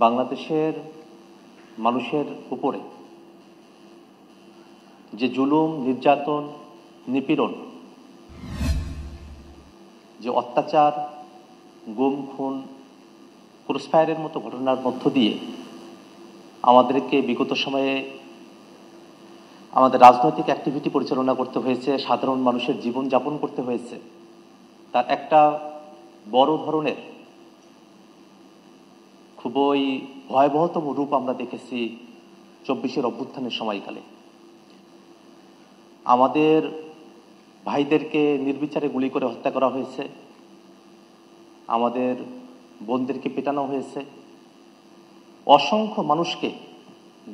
বাংলাদেশের মানুষের উপরে যে জুলুম, নির্যাতন, নিপীড়ন, যে অত্যাচার, গুম, খুন, ক্রসফায়ারের মতো ঘটনার মধ্য দিয়ে আমাদেরকে বিগত সময়ে আমাদের রাজনৈতিক অ্যাক্টিভিটি পরিচালনা করতে হয়েছে, সাধারণ মানুষের জীবন যাপন করতে হয়েছে, তার একটা বড় ধরনের খুবই ভয়াবহতম রূপ আমরা দেখেছি ২৪শে অভ্যুত্থানের সময়কালে। আমাদের ভাইদেরকে নির্বিচারে গুলি করে হত্যা করা হয়েছে, আমাদের বোনদেরকে পেটানো হয়েছে, অসংখ্য মানুষকে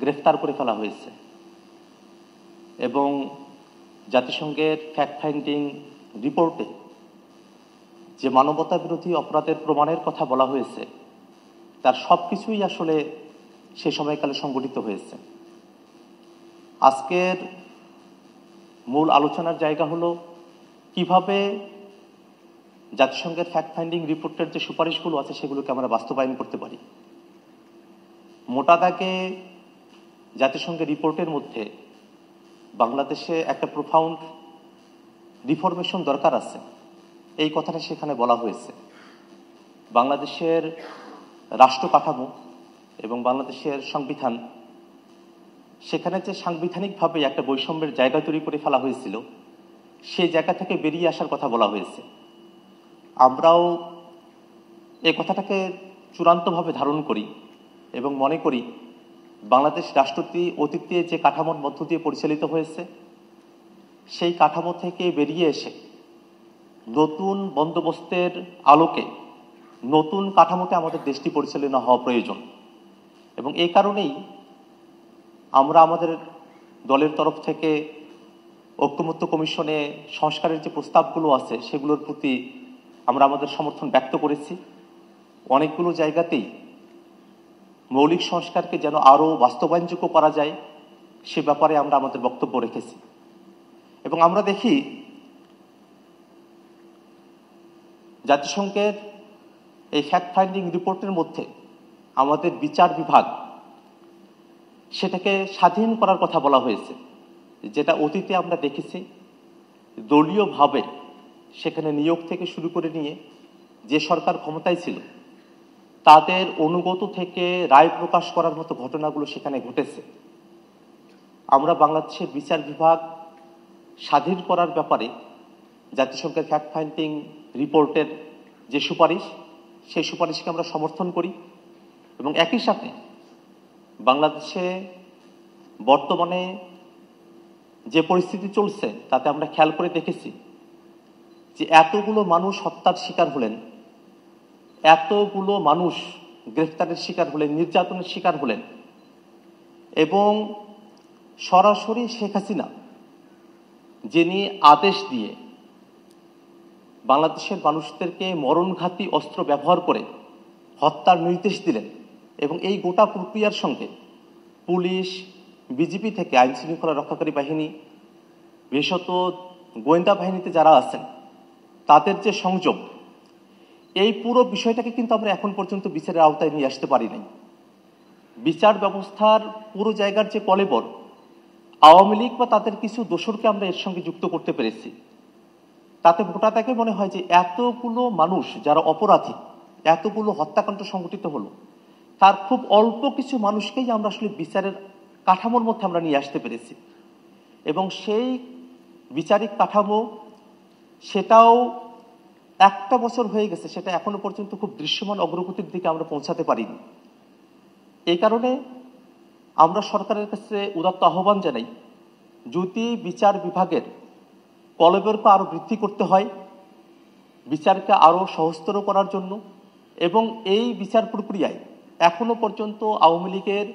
গ্রেফতার করে ফেলা হয়েছে এবং জাতিসংঘের ফ্যাক্ট ফাইন্ডিং রিপোর্টে যে মানবতা বিরোধী অপরাধের প্রমাণের কথা বলা হয়েছে তার সব কিছুই আসলে সে সময়কালে সংগঠিত হয়েছে। আজকের মূল আলোচনার জায়গা হলো কিভাবে জাতিসংঘের ফ্যাক্ট ফাইন্ডিং রিপোর্টের যে সুপারিশগুলো আছে সেগুলোকে আমরা বাস্তবায়ন করতে পারি। মোটা দাগে জাতিসংঘের রিপোর্টের মধ্যে বাংলাদেশে একটা প্রোফাউন্ড রিফরমেশন দরকার আছে, এই কথাটা সেখানে বলা হয়েছে। বাংলাদেশের রাষ্ট্র কাঠামো এবং বাংলাদেশের সংবিধান, সেখানে যে সাংবিধানিকভাবে একটা বৈষম্যের জায়গা তৈরি করে ফেলা হয়েছিল সেই জায়গা থেকে বেরিয়ে আসার কথা বলা হয়েছে। আমরাও এই কথাটাকে চূড়ান্তভাবে ধারণ করি এবং মনে করি বাংলাদেশ রাষ্ট্রটি অতীতে যে কাঠামোর মধ্য দিয়ে পরিচালিত হয়েছে সেই কাঠামো থেকে বেরিয়ে এসে নতুন বন্দোবস্তের আলোকে নতুন কাঠামোতে আমাদের দেশটি পরিচালনা হওয়া প্রয়োজন। এবং এই কারণেই আমরা আমাদের দলের তরফ থেকে ঐকমত্য কমিশনে সংস্কারের যে প্রস্তাবগুলো আছে সেগুলোর প্রতি আমরা আমাদের সমর্থন ব্যক্ত করেছি। অনেকগুলো জায়গাতেই মৌলিক সংস্কারকে যেন আরও বাস্তবায়নযোগ্য করা যায় সে ব্যাপারে আমরা আমাদের বক্তব্য রেখেছি। এবং আমরা দেখি জাতিসংঘের এই ফ্যাক্ট ফাইন্ডিং রিপোর্টের মধ্যে আমাদের বিচার বিভাগ সেটাকে স্বাধীন করার কথা বলা হয়েছে, যেটা অতীতে আমরা দেখেছি দলীয়ভাবে সেখানে নিয়োগ থেকে শুরু করে নিয়ে যে সরকার ক্ষমতায় ছিল তাদের অনুগত থেকে রায় প্রকাশ করার মতো ঘটনাগুলো সেখানে ঘটেছে। আমরা বাংলাদেশের বিচার বিভাগ স্বাধীন করার ব্যাপারে জাতিসংঘের ফ্যাক্ট ফাইন্ডিং রিপোর্টের যে সুপারিশ সেই সুপারিশকে আমরা সমর্থন করি। এবং একই সাথে বাংলাদেশে বর্তমানে যে পরিস্থিতি চলছে তাতে আমরা খেয়াল করে দেখেছি যে এতগুলো মানুষ হত্যার শিকার হলেন, এতগুলো মানুষ গ্রেফতারের শিকার হলেন, নির্যাতনের শিকার হলেন এবং সরাসরি শেখ হাসিনা যিনি আদেশ দিয়ে বাংলাদেশের মানুষদেরকে মরণঘাতী অস্ত্র ব্যবহার করে হত্যার নির্দেশ দিলেন এবং এই গোটা প্রক্রিয়ার সঙ্গে পুলিশ, বিজিবি থেকে আইন শৃঙ্খলা রক্ষাকারী বাহিনী, বিশেষত গোয়েন্দা বাহিনীতে যারা আছেন তাদের যে সংযোগ, এই পুরো বিষয়টাকে কিন্তু আমরা এখন পর্যন্ত বিচারের আওতায় নিয়ে আসতে পারি নাই। বিচার ব্যবস্থার পুরো জায়গার যে কলেবর আওয়ামী লীগ বা তাদের কিছু দোসরকে আমরা এর সঙ্গে যুক্ত করতে পেরেছি, তাতে মোটা দাগে মনে হয় যে এতগুলো মানুষ যারা অপরাধী, এতগুলো হত্যাকাণ্ড সংঘটিত হলো, তার খুব অল্প কিছু মানুষকেই আমরা আসলে বিচারের কাঠামোর মধ্যে আমরা নিয়ে আসতে পেরেছি। এবং সেই বিচারিক কাঠামো সেটাও একটা বছর হয়ে গেছে, সেটা এখনো পর্যন্ত খুব দৃশ্যমান অগ্রগতির দিকে আমরা পৌঁছাতে পারিনি। এই কারণে আমরা সরকারের কাছে উদাত্ত আহ্বান জানাই, যদি বিচার বিভাগের কলেবরকে আরো বৃদ্ধি করতে হয়, বিচারকে আরো সহজতর করার জন্য, এবং এই বিচার প্রক্রিয়ায় এখনো পর্যন্ত আওয়ামী লীগের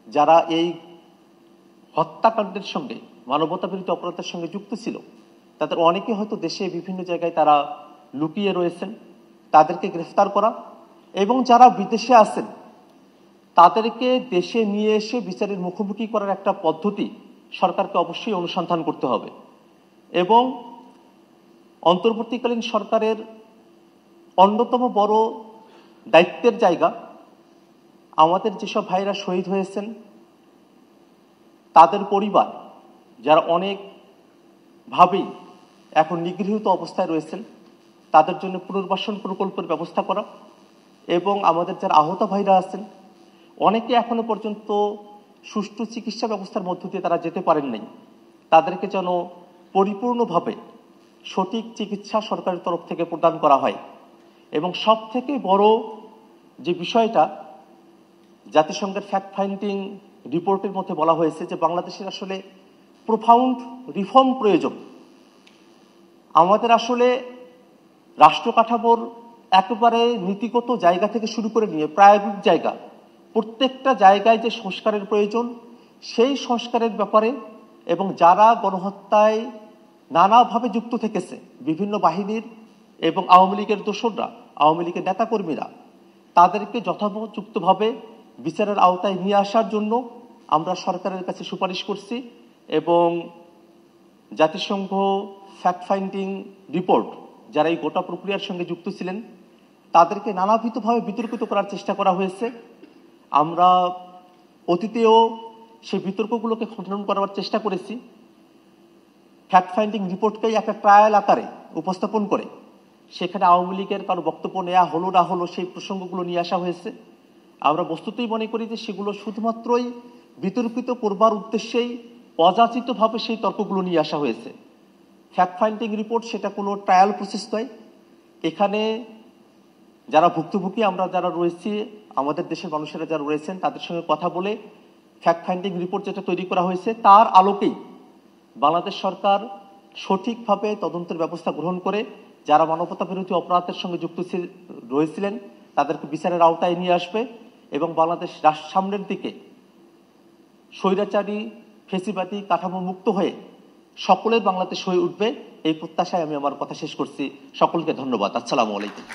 যারা এই হত্যাকাণ্ডের সঙ্গে, মানবতা বিরোধী অপরাধের সঙ্গে যুক্ত ছিল তাদের অনেকে হয়তো দেশে বিভিন্ন জায়গায় তারা লুকিয়ে রয়েছেন, তাদেরকে গ্রেফতার করা এবং যারা বিদেশে আছেন তাদেরকে দেশে নিয়ে এসে বিচারের মুখোমুখি করার একটা পদ্ধতি সরকারকে অবশ্যই অনুসন্ধান করতে হবে। এবং অন্তর্বর্তীকালীন সরকারের অন্যতম বড় দায়িত্বের জায়গা, আমাদের যেসব ভাইরা শহীদ হয়েছেন তাদের পরিবার যারা অনেকভাবেই এখন নিগৃহীত অবস্থায় রয়েছেন তাদের জন্য পুনর্বাসন প্রকল্পের ব্যবস্থা করা এবং আমাদের যারা আহত ভাইরা আছেন অনেকে এখনো পর্যন্ত সুষ্ঠু চিকিৎসা ব্যবস্থার মধ্য দিয়ে তারা যেতে পারেন নাই, তাদেরকে যেন পরিপূর্ণভাবে সঠিক চিকিৎসা সরকারের তরফ থেকে প্রদান করা হয়। এবং সব থেকে বড় যে বিষয়টা জাতিসংঘের ফ্যাক্ট ফাইন্ডিং রিপোর্টের মধ্যে বলা হয়েছে যে বাংলাদেশের আসলে প্রোফাউন্ড রিফর্ম প্রয়োজন। আমাদের আসলে রাষ্ট্র কাঠামোর একেবারে নীতিগত জায়গা থেকে শুরু করে নিয়ে প্রায়োগিক জায়গা প্রত্যেকটা জায়গায় যে সংস্কারের প্রয়োজন সেই সংস্কারের ব্যাপারে এবং যারা গণহত্যায় নানাভাবে যুক্ত থেকেছে বিভিন্ন বাহিনীর এবং আওয়ামী লীগের দোসররা, আওয়ামী লীগের নেতাকর্মীরা, তাদেরকে যথোপযুক্তভাবে বিচারের আওতায় নিয়ে আসার জন্য আমরা সরকারের কাছে সুপারিশ করছি এবং জাতিসংঘ ফ্যাক্ট ফাইন্ডিং রিপোর্ট যারা এই গোটা প্রক্রিয়ার সঙ্গে যুক্ত ছিলেন তাদেরকে নানাবিধভাবে বিতর্কিত করার চেষ্টা করা হয়েছে। আমরা অতীতেও সেই বিতর্কগুলোকে খণ্ডন করার চেষ্টা করেছি, ফ্যাক্ট ফাইন্ডিং রিপোর্টকেই একটা ট্রায়াল আকারে উপস্থাপন করে সেখানে আওয়ামী লীগের কারো বক্তব্য নেওয়া হলো না হলো সেই প্রসঙ্গগুলো নিয়ে আসা হয়েছে। আমরা বস্তুতই মনে করি যে সেগুলো শুধুমাত্রই বিতর্কিত করবার উদ্দেশ্যেই অযাচিতভাবে সেই তর্কগুলো নিয়ে আসা হয়েছে। ফ্যাক্ট ফাইন্ডিং রিপোর্ট সেটা কোনো ট্রায়াল প্রসেস নয়। এখানে যারা ভুক্তভোগী আমরা যারা রয়েছি, আমাদের দেশের মানুষেরা যারা রয়েছেন তাদের সঙ্গে কথা বলে ফ্যাক্ট ফাইন্ডিং রিপোর্ট যেটা তৈরি করা হয়েছে তার আলোকেই বাংলাদেশ সরকার সঠিকভাবে তদন্তের ব্যবস্থা গ্রহণ করে যারা মানবতা বিরোধী অপরাধের সঙ্গে যুক্ত রয়েছিলেন তাদেরকে বিচারের আওতায় নিয়ে আসবে এবং বাংলাদেশ সামনের দিকে স্বৈরাচারী ফেসিবাদী কাঠামো মুক্ত হয়ে সকলের বাংলাদেশ হয়ে উঠবে এই প্রত্যাশায় আমি আমার কথা শেষ করছি। সকলকে ধন্যবাদ। আসসালামু আলাইকুম।